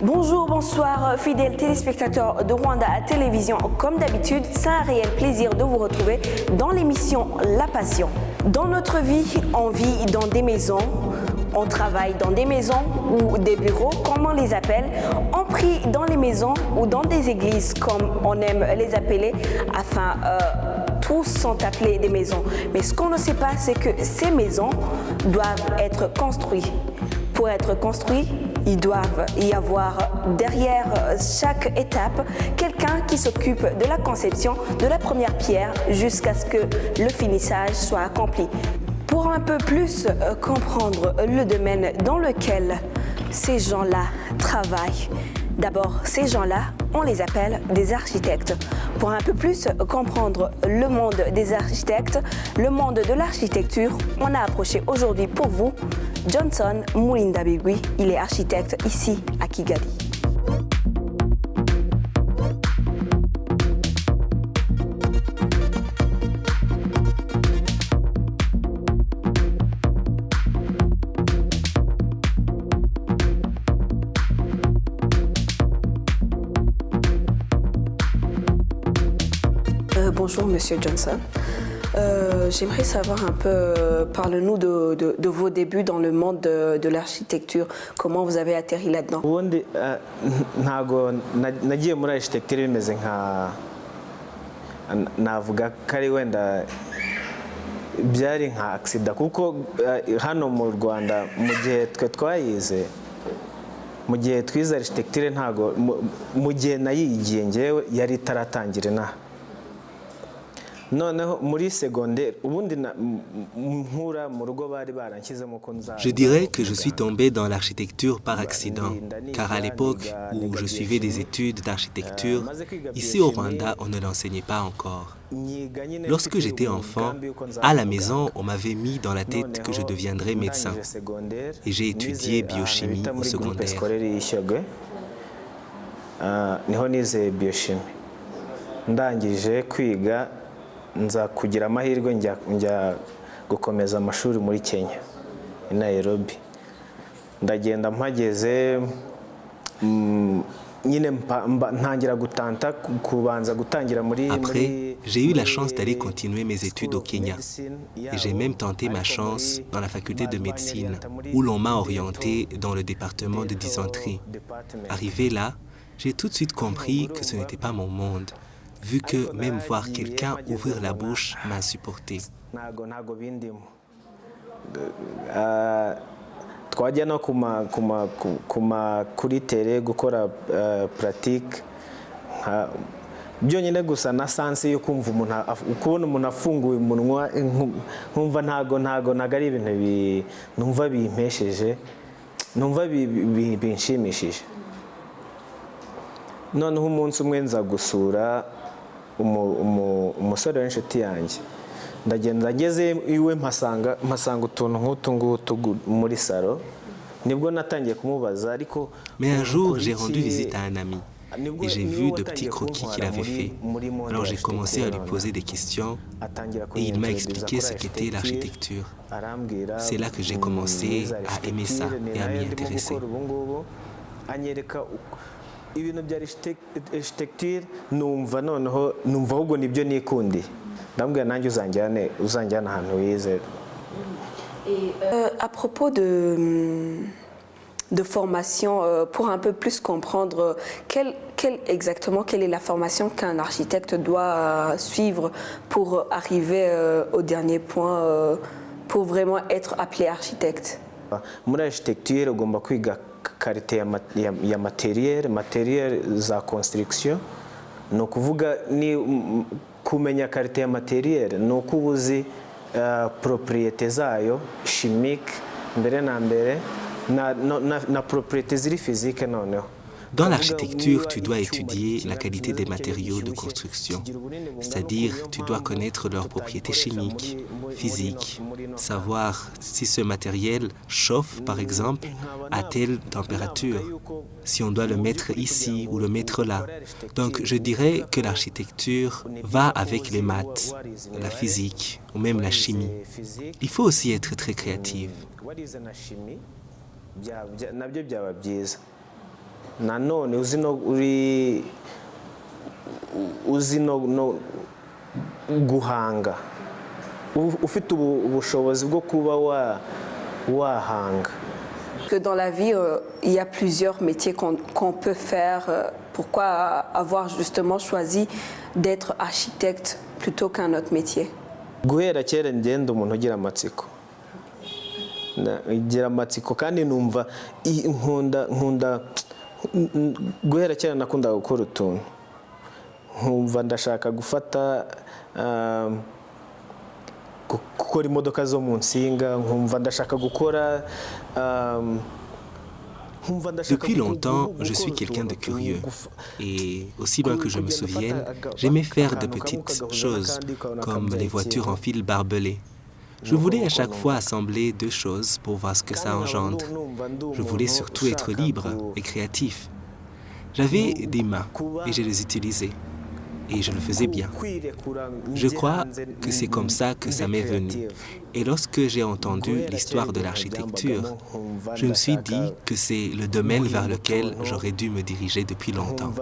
Bonjour, bonsoir, fidèles téléspectateurs de Rwanda à Télévision. Comme d'habitude, c'est un réel plaisir de vous retrouver dans l'émission La Passion. Dans notre vie, on vit dans des maisons, on travaille dans des maisons ou des bureaux, comme on les appelle. On prie dans les maisons ou dans des églises, comme on aime les appeler, afin tous sont appelés des maisons. Mais ce qu'on ne sait pas, c'est que ces maisons doivent être construites. Pour être construits, il doit y avoir derrière chaque étape quelqu'un qui s'occupe de la conception de la première pierre jusqu'à ce que le finissage soit accompli. Pour un peu plus comprendre le domaine dans lequel ces gens-là travaillent, d'abord, ces gens-là, on les appelle des architectes. Pour un peu plus comprendre le monde des architectes, le monde de l'architecture, on a approché aujourd'hui pour vous Johnson Mulindabigwi. Il est architecte ici à Kigali. Bonjour Monsieur Johnson. J'aimerais savoir un peu, parle-nous de vos débuts dans le monde de l'architecture. Comment vous avez atterri là-dedans? ubundi ntago nagiye muri architecture bimeze nka navuga ko ari wenda byari nka accident kuko hano mu Rwanda mu gihe twayize mu gihe twize architecture ntago mu gihe nayigiye ngewe yari taratangira na Je dirais que je suis tombé dans l'architecture par accident, car à l'époque où je suivais des études d'architecture, ici au Rwanda, on ne l'enseignait pas encore. Lorsque j'étais enfant, à la maison, on m'avait mis dans la tête que je deviendrais médecin, et j'ai étudié biochimie au secondaire. Ndangije kwiga nza kugira amahirwe njya gukomeza amashuri muri Kenya i Nairobi ndagenda mpageze nyine ntangira gutanta kubanza gutangira muri. Après, j'ai eu la chance d'aller continuer mes études au Kenya et j'ai même tenté ma chance dans la faculté de médecine où l'on m'a orienté dans le département de dysenterie. Arrivé là, j'ai tout de suite compris que ce n'était pas mon monde, vu que même voir quelqu'un ouvrir la bouche m'insupportait. Twajya no kuri tere gukora pratique byonyine gusa na sanse yo kumva ukubona umuntu afunguye umunwa nkumva ntago nagari ibintu numva bimpesheje numva binshimishije. Noneho umunsi umwe nza gusura umusore w'inshuti yanjye ndagenda ngeze iwe mpasanga utuntu nk'utu ngutu muri salo nibwo natangiye kumubaza ariko. Mais un jour j'ai rendu visite à un ami et j'ai vu de petits croquis qu'il avait fait. Alors j'ai commencé à lui poser des questions et il m'a expliqué ce qu'était l'architecture. C'est là que j'ai commencé à aimer ça et à m'y intéresser. Ibintu bya architecture numva noneho numva ahubwo nibyo nikundi ndambwira nanjye uzanjyana ahantu wize. À propos de formation, pour un peu plus comprendre exactement quelle est la formation qu'un architecte doit suivre pour arriver au dernier point, pour vraiment être appelé architecte. Muri architecture ugomba kwiga karite ya materiel za construction, no kuvuga ni kumenya karite ya materiel no kubuzi propriété zayo chimique mbere na mbere na propriété ziri physique noneho. Dans l'architecture, tu dois étudier la qualité des matériaux de construction, c'est-à-dire tu dois connaître leurs propriétés chimiques, physiques, savoir si ce matériel chauffe par exemple à telle température, si on doit le mettre ici ou le mettre là. Donc je dirais que l'architecture va avec les maths, la physique ou même la chimie. Il faut aussi être très créatif. nanone uzi no guhanga, ufite ubushobozi bwo kuba wahanga. Que dans la vie, il y a plusieurs métiers qu'on peut faire. Pourquoi avoir justement choisi d'être architecte plutôt qu'un autre métier? Guhera kera ngenda umuntu ugira amatsiko. Ngira amatsiko kandi numva nkunda guhera kera nakunda gukora utuntu. Nkumva ndashaka gufata gukora imodoka zo mu nsinga, nkumva ndashaka gukora Depuis longtemps, je suis quelqu'un de curieux et aussi loin que je me souvienne, j'aimais faire de petites choses comme les voitures en fil barbelé. Je voulais à chaque fois assembler deux choses pour voir ce que ça engendre. Je voulais surtout être libre et créatif. J'avais des mains et je les utilisais. Et je le faisais bien. Je crois que c'est comme ça que ça m'est venu. Et lorsque j'ai entendu l'histoire de l'architecture, je me suis dit que c'est le domaine vers lequel j'aurais dû me diriger depuis longtemps.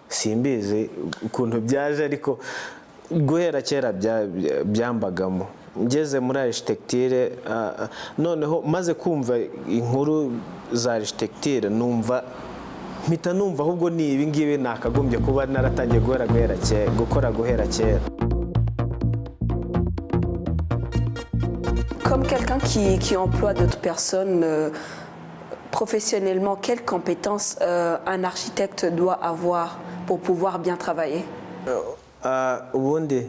Simbizi ukuntu byaje ariko guhera kera byambagamo. Ngeze muri architecture noneho maze kumva inkuru za architecture numva mpita numva ahubwo ni ibi ngibi nakagombye kuba naratangiye gukora guhera kera. Comme quelqu'un qui emploie d'autres personnes professionnellement, quelles compétences un architecte doit avoir pour pouvoir bien travailler? Ubundi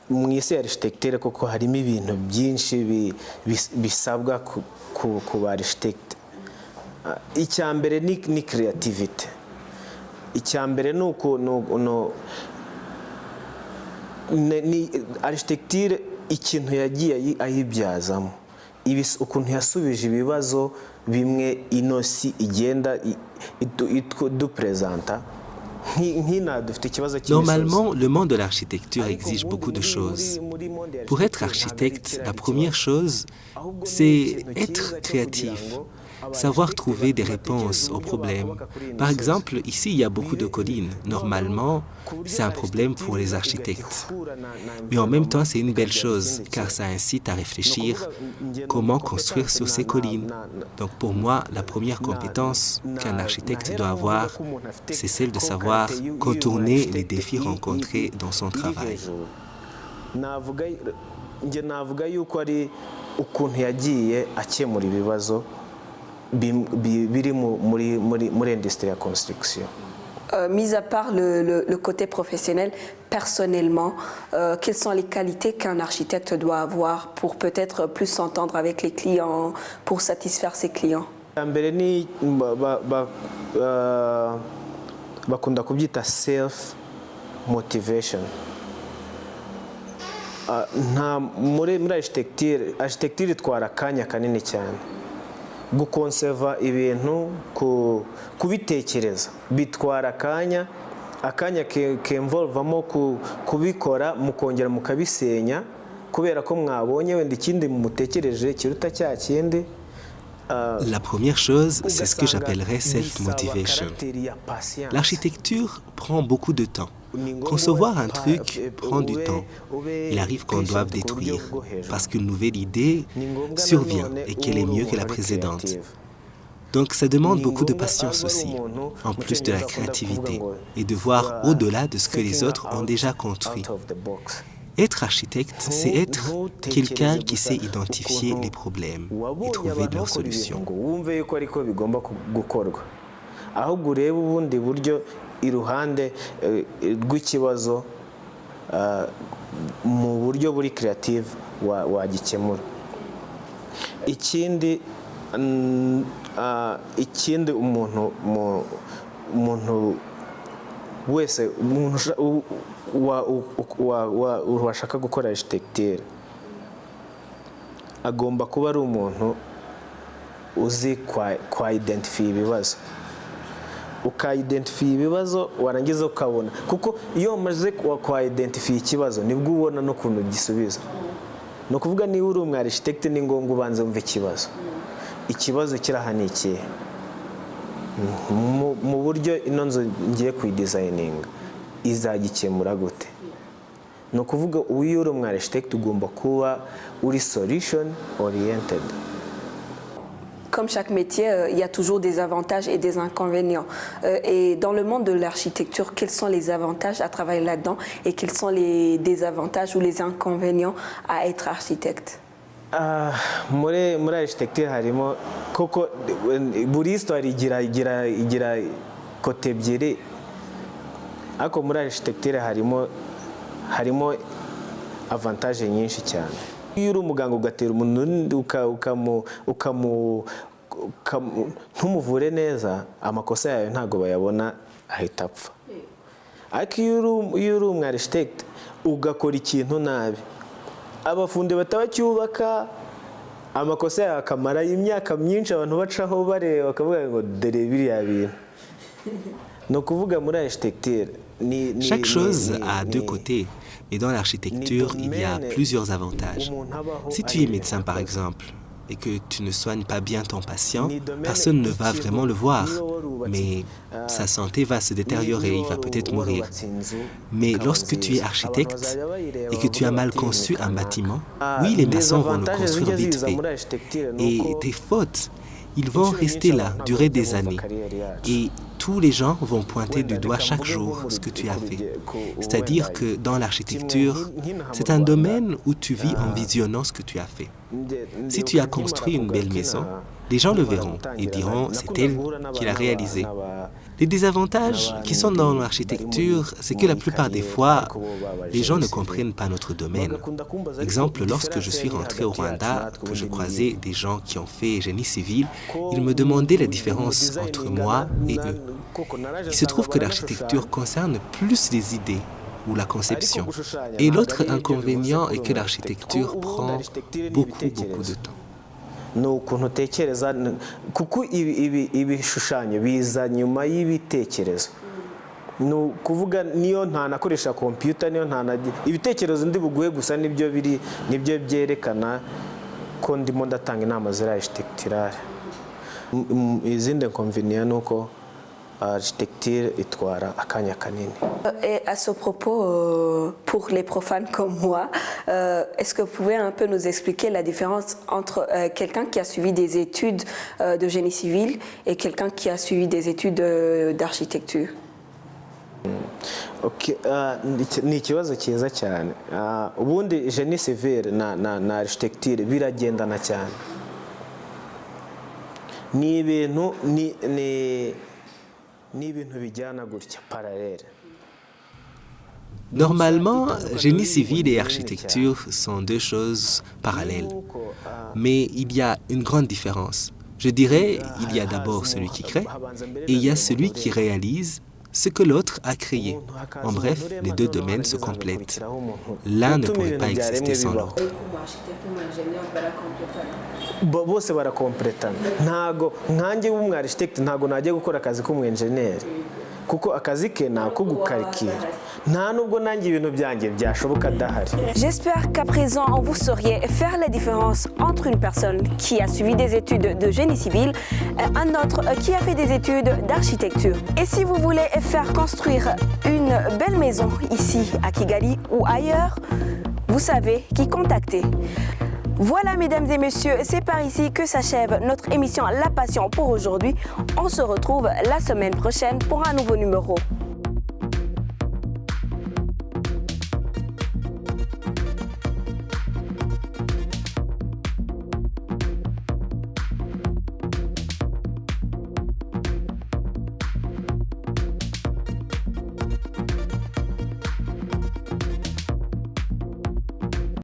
mu isi ya architecture koko harimo ibintu byinshi bisabwa ku ba architect. Icyambere ni creativity. Icyambere ni architecture ikintu yagiye ayibyazamo. Ukuntu yasubije ibibazo bimwe inosi igenda dupresenta. Normalement, le monde de l'architecture exige beaucoup de choses. Pour être architecte, la première chose, c'est être créatif, savoir trouver des réponses aux problèmes. Par exemple, ici, il y a beaucoup de collines. Normalement, c'est un problème pour les architectes. Mais en même temps, c'est une belle chose, car ça incite à réfléchir comment construire sur ces collines. Donc pour moi, la première compétence qu'un architecte doit avoir, c'est celle de savoir contourner les défis rencontrés dans son travail. Mis à part le côté professionnel, personnellement, quelles sont les qualités qu'un architecte doit avoir pour peut-être plus s'entendre avec les clients, pour satisfaire ses clients? Bakunda kubyita self-motivation. Muri architecture itwara akanya kanini cyane. Gukonseva ibintu, kubitekereza bitwara akanya kemvolvamo kubikora mukongera mukabisenya kubera ko mwabonye wenda ikindi mutekereje kiruta cya kindi. La première chose, c'est ce que j'appellerais self-motivation. L'architecture prend beaucoup de temps. Concevoir un truc prend du temps. Il arrive qu'on doive détruire parce qu'une nouvelle idée survient et qu'elle est mieux que la précédente. Donc ça demande beaucoup de patience aussi, en plus de la créativité, et de voir au-delà de ce que les autres ont déjà construit. Être architecte, c'est être quelqu'un qui sait identifier les problèmes et trouver leurs solutions. Ahubwo urebe ubundi buryo iruhande rw'ikibazo mu buryo buri creative wagikemura. Ikindi umuntu wese washaka gukora architecture agomba kuba ari umuntu uzi kwa identify ibibazo. Uka-identify ibibazo warangiza ukabona kuko iyo umaze kwa identify ikibazo nibwo ubona no kuntu gisubiza. ni ukuvuga niba uri umu architect ni ngombwa ubanze wumve ikibazo kiri aha ni ikihe mu buryo ino nzu ngiye kuyidesigninga izagikemura gute. ni ukuvuga iyo uri umu architect ugomba kuba uri solution oriented. Comme chaque métier, il y a toujours des avantages et des inconvénients. Et dans le monde de l'architecture, quels sont les avantages à travailler là-dedans et quels sont les désavantages ou les inconvénients à être architecte? muri architecture harimo koko buri histoire igira kote ebyiri, ariko muri architecture harimo avantage nyinshi cyane. Iyo uri umuganga ugatera umuntu ntumuvure neza, amakosa yawe ntago bayabona, ahita apfa. Ariko iyo uri umu architect ugakora ikintu nabi, abafundi batabacyubaka, amakosa yawe akamara imyaka myinshi abantu bacaho bareba bakavuga ngo dore biriya bintu. ni ukuvuga muri architecture chaque chose a deux côtés. Et dans l'architecture, il y a plusieurs avantages. Si tu es médecin, par exemple, et que tu ne soignes pas bien ton patient, personne ne va vraiment le voir. Mais sa santé va se détériorer, il va peut-être mourir. Mais lorsque tu es architecte et que tu as mal conçu un bâtiment, oui, les maçons vont le construire vite fait. Et tes fautes, ils vont rester là, durer des années. Et tous les gens vont pointer du doigt chaque jour ce que tu as fait. C'est-à-dire que dans l'architecture, c'est un domaine où tu vis en visionnant ce que tu as fait. Si tu as construit une belle maison, les gens le verront et diront c'est elle qui l'a réalisée. Les désavantages qui sont dans l'architecture, c'est que la plupart des fois, les gens ne comprennent pas notre domaine. Exemple, lorsque je suis rentré au Rwanda, que je croisais des gens qui ont fait génie civil, ils me demandaient la différence entre moi et eux. Il se trouve que l'architecture concerne plus les idées ou la conception. Et l'autre inconvénient est que l'architecture prend beaucoup de temps. ni ukuntu utekereza kuko ibishushanyo biza nyuma y'ibitekerezo. ni ukuvuga niyo ntanakoresha computer, niyo ibitekerezo ndi buguhe gusa nibyo byerekana ko ndimo ndatanga inama z'ira architecturale. izindi inconvénients nuko architecture itwara akanya kanini. Et à ce propos, pour les profanes comme moi, est-ce que vous pouvez un peu nous expliquer la différence entre quelqu'un qui a suivi des études de génie civil et quelqu'un qui a suivi des études d'architecture? Okay, ni ikibazo cyiza cyane. Ubundi génie civil na architecture biragendana cyane. Ni ibintu bijyana gutya parallèle. Normalement, génie civil et architecture sont deux choses parallèles. Mais il y a une grande différence. Je dirais, il y a d'abord celui qui crée et il y a celui qui réalise ce que l'autre a créé. En bref, les deux domaines se complètent. L'un ne pourrait pas exister sans l'autre. bose barakompletana. Ntago nkanjye w'umu architect ntago najye gukora akazi k'umu engineer kuko akazi ke nako gukarikira. Nta nubwo nanjye ibintu byanjye byashoboka adahari. J'espère qu'à présent vous sauriez faire la différence entre une personne qui a suivi des études de génie civil et un autre qui a fait des études d'architecture. Et si vous voulez faire construire une belle maison ici à Kigali ou ailleurs, vous savez qui contacter. Voilà, mesdames et messieurs, c'est par ici que s'achève notre émission La Passion pour aujourd'hui. On se retrouve la semaine prochaine pour un nouveau numéro.